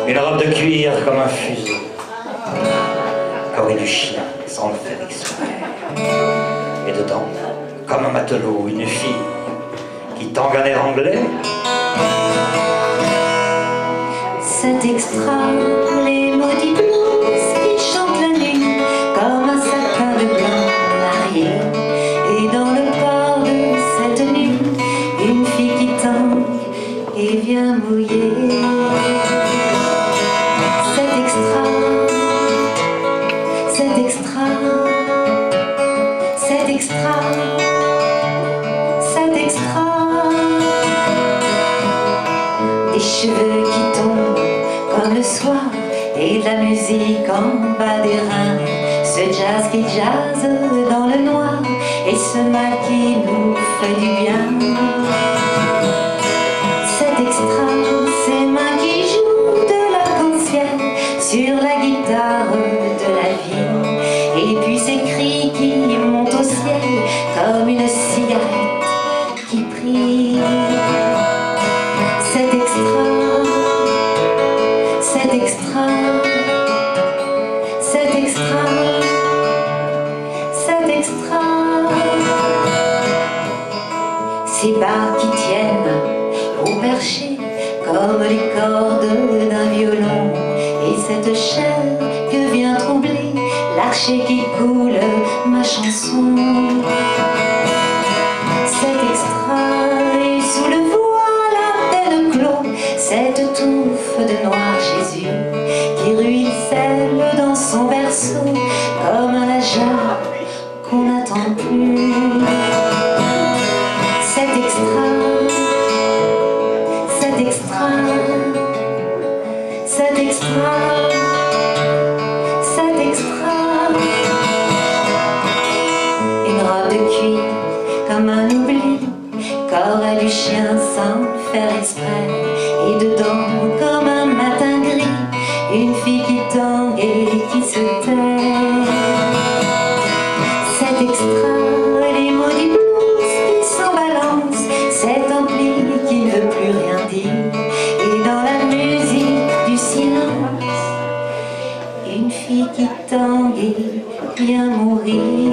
Une robe de cuir comme un fuseau, corée du chien sans le faire exprès. Et dedans, comme un matelot, une fille qui tangue un air anglais. C'est extra, les maudits blues qui chantent la nuit comme un satin de blanc marié. Et dans le port de cette nuit, une fille qui tangue et vient mouiller. C'est extra, c'est extra, c'est extra, c'est extra. Des cheveux qui tombent comme le soir et de la musique en bas des reins. Ce jazz qui jazz dans le noir et ce mal qui nous fait du bien. C'est extra, ces mains qui jouent de l'arc-en-ciel sur la guitare de la vie. Et puis ces cris qui montent au ciel comme une cigarette qui brille. C'est extra, c'est extra, c'est extra, c'est extra. Ces barres qui tiennent au perché comme les cordes d'un violon. Et cette chair que vient troubler l'archet qui coule ma chanson. C'est extra, et sous le voile à peine clos, cette touffe de noir Jésus qui ruisselle dans son berceau comme un lajeur qu'on n'attend plus. C'est extra, c'est extra, c'est extra, c'est extra. Une robe de cuir comme un oubli, corps à du chien sans le faire exprès. Et dedans, comme un matin gris, une fille qui tangue et qui se tait. C'est extra, les maudits blues qui s'en balancent, cet ampli qui ne veut plus rien dire. Et dans la musique du silence, une fille qui tangue et vient mourir.